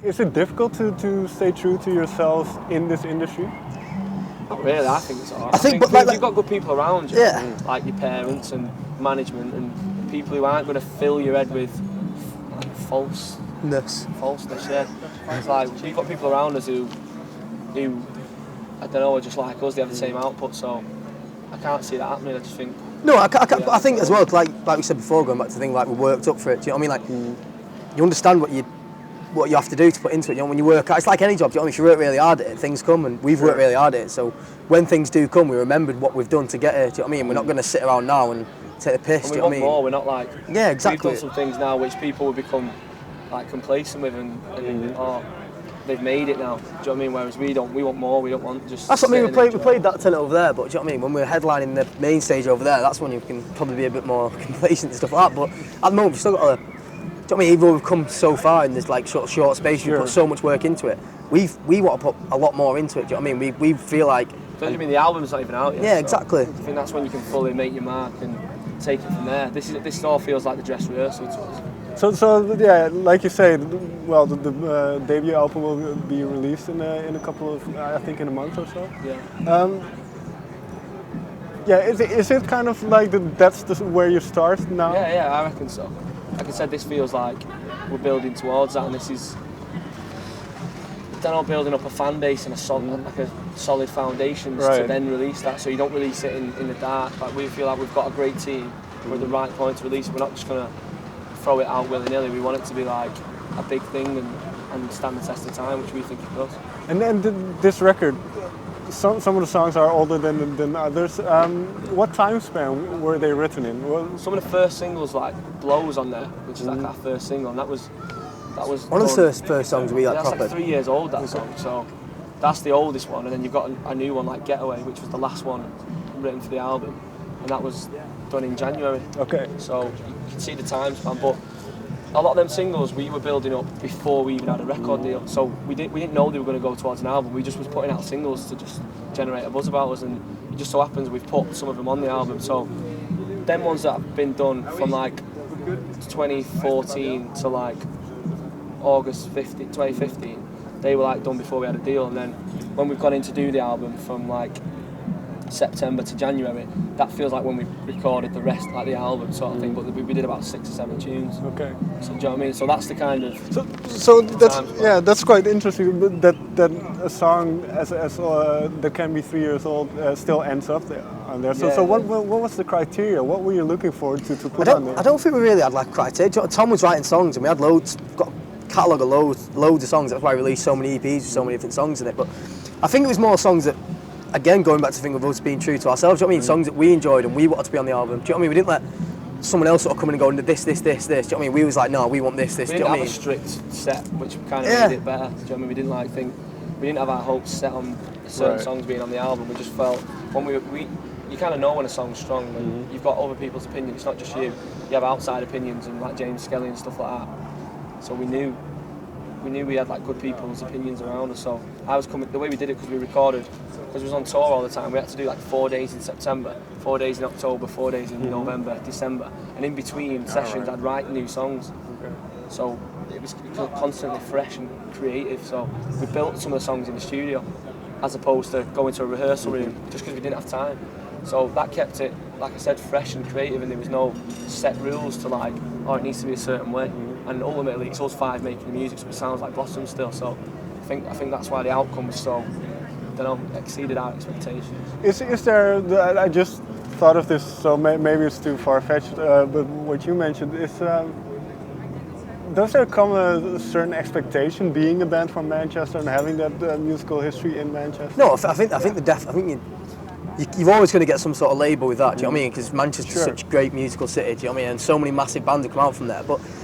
Is it difficult to stay true to yourselves in this industry? Not really, I think it's hard. I think, but if you've got good people around you, yeah, like your parents and management and people who aren't going to fill your head with like, falseness, yeah. It's like, we've got people around us who I don't know, are just like us, they have the same output, so I can't see that happening. I just think... No, I think as well, like we said before, going back to the thing, like we worked up for it, do you know what I mean? Like, you understand what you have to do to put into it, you know, when you work out, it's like any job, do you know what I mean? If you work really hard at it, things come, and we've worked really hard at it, so when things do come, we remembered what we've done to get here, do you know what I mean? We're not going to sit around now and take the piss, do you know what I mean? More, we're not like... Yeah, exactly. We've done some things now which people will become like complacent with and they've made it now, do you know what I mean? Whereas we want more, we don't want just... That's what I mean, we played that tent over there, but do you know what I mean? When we were headlining the main stage over there, that's when you can probably be a bit more complacent and stuff like that, but at the moment we've still got to... Do you know what I mean? Even though we've come so far in this like short space, we put so much work into it. We want to put a lot more into it. Do you know what I mean? We feel like. Don't you mean the album's not even out yet? Yeah, so exactly. I think that's when you can fully make your mark and take it from there. This all feels like the dress rehearsal to us. So yeah, like you say, well, the debut album will be released in a couple of, I think, in a month or so. Yeah. Yeah, is it kind of like that's where you start now? Yeah, I reckon so. Like I said, this feels like we're building towards that, and this is, I don't know, building up a fan base and a solid foundation to then release that. So you don't release it in the dark. Like, we feel like we've got a great team. We're at the right point to release it. We're not just going to throw it out willy-nilly. We want it to be like a big thing and stand the test of time, which we think it does. And then this record, some of the songs are older than others. What time span were they written in? Some of the first singles, like Blows on there, which is like our first single, and that was one of the first songs we had proper. That's like 3 years old, that song, so that's the oldest one, and then you've got a new one like Getaway, which was the last one written for the album, and that was done in January. Okay. So you can see the time span, but a lot of them singles we were building up before we even had a record deal, so we didn't know they were going to go towards an album. We just was putting out singles to just generate a buzz about us, and it just so happens we've put some of them on the album. So them ones that have been done from like 2014 to like August 2015, they were like done before we had a deal, and then when we've gone in to do the album from like September to January, that feels like when we recorded the rest, like the album sort of thing, but we did about 6 or 7 tunes. Okay. So do you know what I mean? So that's the kind of... So that's quite interesting, that a song as that can be 3 years old still ends up there. So what was the criteria? What were you looking for to put on there? I don't think we really had like criteria. Tom was writing songs and we had got a catalogue of loads of songs. That's why we released so many EPs with so many different songs in it. But I think it was more songs that, again, going back to the thing of us being true to ourselves, do you know what I mean? Songs that we enjoyed and we wanted to be on the album. Do you know what I mean? We didn't let someone else sort of come in and go, this. Do you know what I mean? We was like, no, we want this. We didn't have a strict set, which kind of made it better. Do you know what I mean? We didn't we didn't have our hopes set on certain songs being on the album. We just felt, when you kind of know when a song's strong, and you've got other people's opinions, it's not just you. You have outside opinions and like James Skelly and stuff like that. So we knew we had like good people's opinions around us. So I was coming, the way we did it, because we recorded, because we was on tour all the time, we had to do like 4 days in September, 4 days in October, 4 days in November, December, and in between sessions I'd write new songs. Okay. So it was constantly fresh and creative. So we built some of the songs in the studio as opposed to going to a rehearsal room, just because we didn't have time. So that kept it, like I said, fresh and creative, and there was no set rules to like, it needs to be a certain way. And ultimately, it's us 5 making the music, so it sounds like Blossom still. So I think that's why the outcome was so, exceeded our expectations. Is there? I just thought of this, so maybe it's too far-fetched. But what you mentioned is, does there come a certain expectation being a band from Manchester and having that musical history in Manchester? No, I think you're always going to get some sort of label with that, do you know what I mean? Because Manchester's such a great musical city, do you know what I mean? And so many massive bands have come out from there.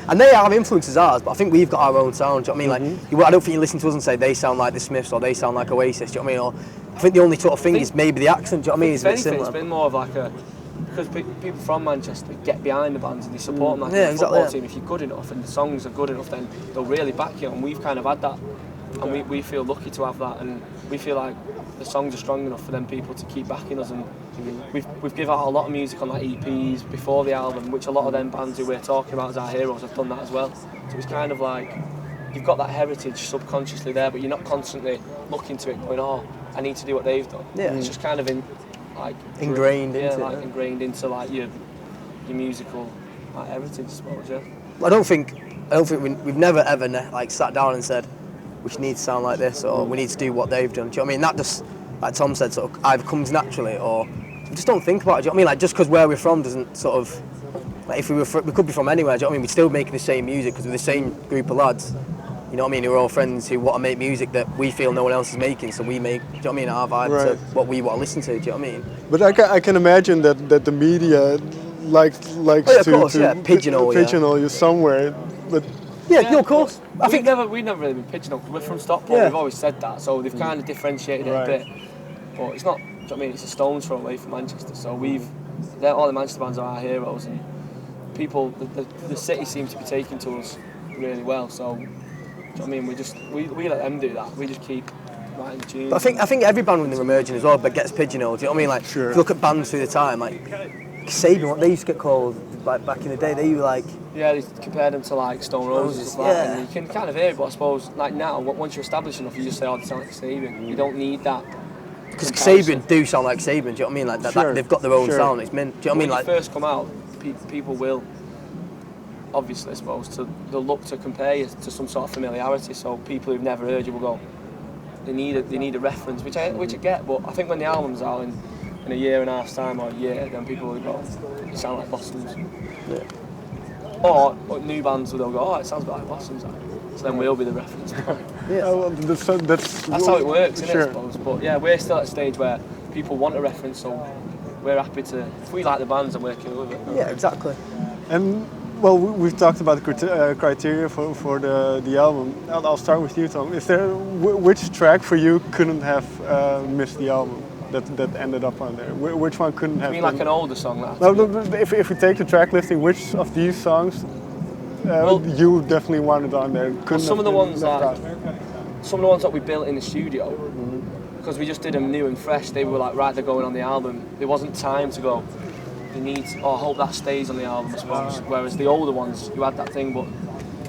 And they have influences ours, but I think we've got our own sound, do you know what I mean? Like, I don't think you listen to us and say they sound like the Smiths or they sound like Oasis, do you know what I mean? Or I think the only sort of thing is maybe the accent, do you know what I mean? It's a bit similar. It's been more of like because people from Manchester get behind the bands and they support them like a football team. If you're good enough and the songs are good enough, then they'll really back you, and we've kind of had that. And we feel lucky to have that, and we feel like the songs are strong enough for them people to keep backing us. And we've given out a lot of music on like EPs before the album, which a lot of them bands who we're talking about as our heroes have done that as well. So it's kind of like you've got that heritage subconsciously there, but you're not constantly looking to it going, oh, I need to do what they've done. Yeah. It's just kind of ingrained into it. Ingrained into like your musical like, heritage, I suppose. Yeah. I don't think we've never ever like sat down and said we need to sound like this or we need to do what they've done. Do you know what I mean? That just, like Tom said, sort of either comes naturally or we just don't think about it. Do you know what I mean? Like just because where we're from doesn't sort of, like if we could be from anywhere. Do you know what I mean? We're still making the same music because we're the same group of lads. You know what I mean? Who are all friends who want to make music that we feel no one else is making, so we make. Do you know what I mean? Our vibe to what we want to listen to. Do you know what I mean? But I can imagine that the media likes to pigeonhole you somewhere. But no, of course. I think we've never really been pigeonholed because we're from Stockport. Yeah. We've always said that, so they've kind of differentiated it a bit. But it's not. Do you know what I mean? It's a stone's throw away from Manchester. So all the Manchester bands are our heroes, and people, the city seems to be taking to us really well. So, do you know what I mean? We let them do that. We just keep writing the tunes. But I think every band when they're emerging as well, but gets pigeonholed. Do you know what I mean? Like, if you look at bands through the time, like Sabin, what they used to get called like back in the day, they were like. Yeah, they compared them to like Stone Roses and stuff like that. And you can kind of hear it, but I suppose like now, once you're established enough, you just say, oh, they sound like Sabin. You don't need that. Because Sabin do sound like Sabin, do you know what I mean? Like that, they've got their own sound. It's meant. Do you know what I mean? Like, when you first come out, people will. Obviously, I suppose, they'll look to compare you to some sort of familiarity. So people who've never heard you will go, they need a reference, which I get. But I think when the album's out in a year and a half's time or a year, then people will go, you sound like Blossoms. Yeah. Or new bands will go, oh, it sounds a bit like Blossoms. So then we'll be the reference point. Yeah, well, that's how it works, isn't it, I suppose? But yeah, we're still at a stage where people want a reference, so we're happy to. If we like the bands, then we're cool with it. Yeah, exactly. And well, we've talked about the criteria for the album. I'll start with you, Tom. Is there which track for you couldn't have missed the album that ended up on there? Which one couldn't have? You mean like an older song? If we take the track listing, which of these songs you definitely wanted on there? Some of the ones that we built in the studio, because we just did them new and fresh. They were like, right, they're going on the album. There wasn't time to go. I hope that stays on the album, I suppose. Whereas the older ones, you had that thing, but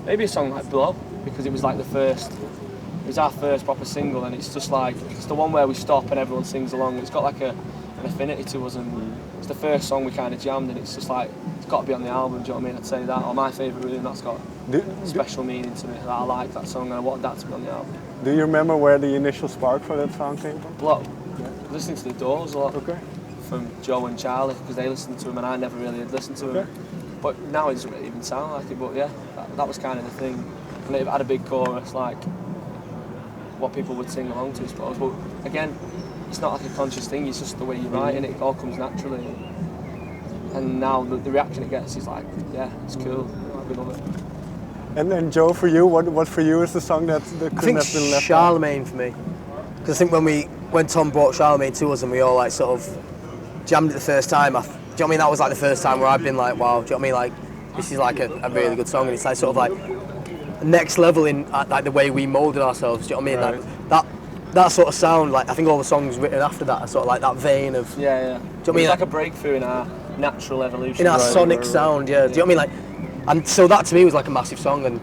maybe a song like Blow, because it was like it was our first proper single, and it's just like, it's the one where we stop and everyone sings along. It's got like an affinity to us, and it's the first song we kind of jammed, and it's just like, it's got to be on the album, do you know what I mean? I'd say that, or my favourite really, and that's got special meaning to me. That I like that song, and I want that to be on the album. Do you remember where the initial spark for that song came from? Blow. Yeah. Listening to the Doors a lot. Okay. From Joe and Charlie, because they listened to him and I never really had listened to him. But now it doesn't really even sound like it, but yeah, that was kind of the thing. And it had a big chorus, like what people would sing along to, I suppose. But again, it's not like a conscious thing, it's just the way you write and it all comes naturally. And now the reaction it gets is like, yeah, it's cool, we love it. And then Joe, for you, what for you is the song that couldn't have been left out? Charlemagne for me. Because I think when Tom brought Charlemagne to us and we all like sort of jammed it the first time, do you know what I mean? That was like the first time where I've been like, wow, do you know what I mean? Like, this is like a really good song, and it's like sort of like next level in like the way we moulded ourselves. Do you know what I mean? Like that sort of sound. Like I think all the songs written after that are sort of like that vein of. Yeah. Do you know what I mean? It's like a breakthrough in our natural evolution. In our sonic sound, yeah. Do you know what I mean? Like, and so that to me was like a massive song. And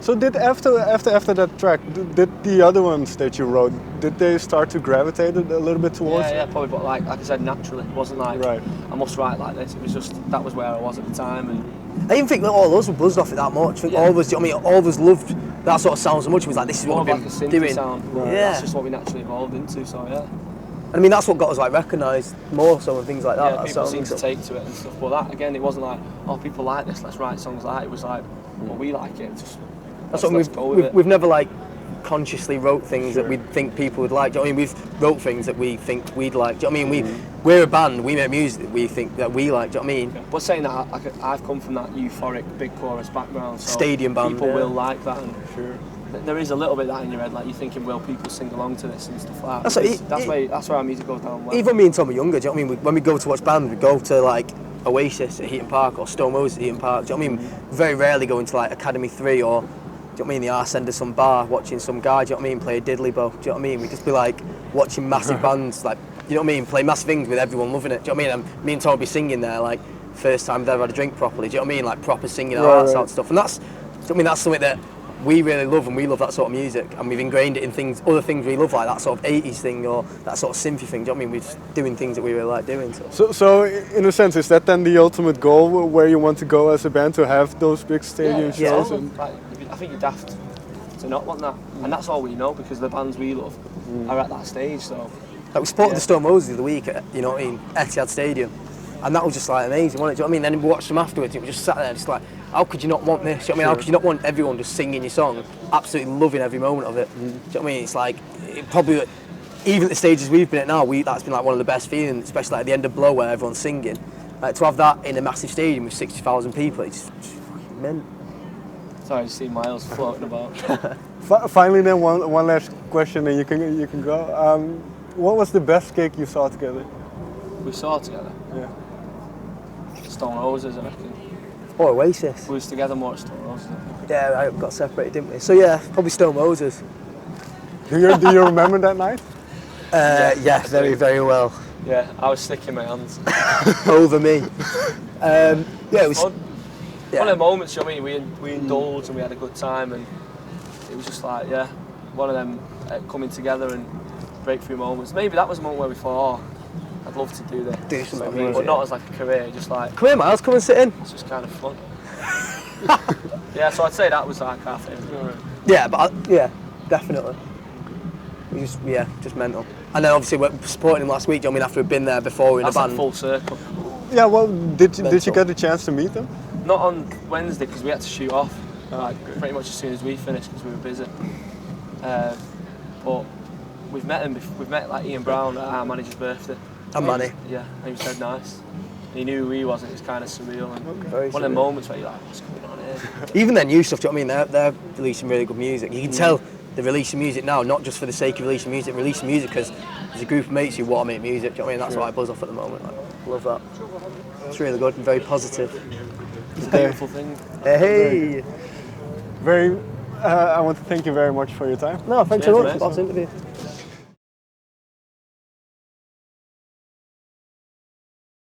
so did after that track, did the other ones that you wrote, did they start to gravitate a little bit towards it? Yeah, probably, but like I said, naturally. It wasn't like I must write like this. It was just that was where I was at the time. And I even think that all of us were buzzed off it that much. I think all of us, do you know what I mean? All of us loved that sort of sound so much. It was like, this is what we've been doing. Sound. Yeah, that's just what we naturally evolved into. So yeah. I mean, that's what got us like recognised more so and things like that. Yeah, people seem to take to it and stuff. But that again, it wasn't like, oh, people like this, let's write songs like that. It was like, well, we like it. Just, that's what we've never like consciously wrote things that we think people would like. Do you know what I mean? We've wrote things that we think we'd like. Do you know what I mean? We're a band. We make music that we think that we like. Do you know what I mean? Yeah. But saying that, I've come from that euphoric big chorus background. So stadium band. People will like that. And there is a little bit of that in your head, like you're thinking, will people sing along to this and stuff like that. That's where our music goes down well. Even me and Tom were younger. Do you know what I mean? When we go to watch bands, we go to like Oasis at Heaton Park or Stone Roses at Heaton Park. Do you know what I mean? Very rarely going to like Academy 3 or. Do you know what I mean? The arse end of some bar, watching some guy, do you know what I mean, play a diddly bow, do you know what I mean? We'd just be like watching massive bands, like, you know what I mean, play massive things with everyone loving it, do you know what I mean? And me and Tom would be singing there, like, first time they've ever had a drink properly, do you know what I mean? Like, proper singing our hearts out stuff. And that's, do you know what I mean, that's something that we really love, and we love that sort of music, and we've ingrained it in things, other things we love, like that sort of 80s thing or that sort of synthy thing. Do you know what I mean? We're just doing things that we really like doing. So in a sense, is that then the ultimate goal where you want to go as a band, to have those big stadium shows? And like, I think you're daft to not want that, and that's all we know, because the bands we love are at that stage. So like we supported the Stone Roses the other week at, you know what I mean, Etihad Stadium, and that was just like amazing, wasn't it? Do you know what I mean? Then we watched them afterwards, and we just sat there just like, how could you not want this? Do you know what I mean? How could you not want everyone just singing your song, absolutely loving every moment of it? Do you know what I mean? It's like, probably, even at the stages we've been at now, that's been like one of the best feelings, especially like at the end of Blow where everyone's singing. Like, to have that in a massive stadium with 60,000 people, it's fucking meant. Sorry, I just see Miles floating about. Finally, then one last question, and you can go. What was the best gig you saw together? We saw together. Yeah. Stone Roses, I reckon. Or Oasis. We was together more at Stone Roses, I think. Yeah, I got separated, didn't we? So yeah, probably Stone Roses. Do you remember that night? Yeah, very, very well. Yeah, I was sticking my hands. Over me. Yeah, it was fun. Yeah. One of the moments, you know what I mean, we indulged and we had a good time, and it was just like, yeah, one of them coming together and breakthrough moments. Maybe that was a moment where we thought, oh, I'd love to do this. Do something I mean, amazing. but not as like a career, just like, Come here, Miles, come and sit in. it's just kind of fun. Yeah, so I'd say that was like our favourite. Yeah, but yeah, definitely. We just mental. And then obviously we're supporting him last week, do you know what I mean, after we'd been there before in That's a like band. full circle. Yeah. Well, did you get the chance to meet them? Not on Wednesday, because we had to shoot off like pretty much as soon as we finished, because we were busy. But we've met him. We've met like Ian Brown at our manager's birthday. And Manny. Yeah, and he was dead nice. He knew who he was, and it was kind of surreal. And Very one of the surreal. moments where you're like, what's going on here? Even their new stuff, do you know what I mean? They're releasing really good music. You can tell they're releasing music now, not just for the sake of releasing music because there's a group of mates who want to make music, do you know what I mean? That's why I buzz off at the moment. Like, love that. It's really good and very positive. It's a beautiful thing. Hey! Very. I want to thank you very much for your time. No, thanks Cheers, so much mate. for the interview.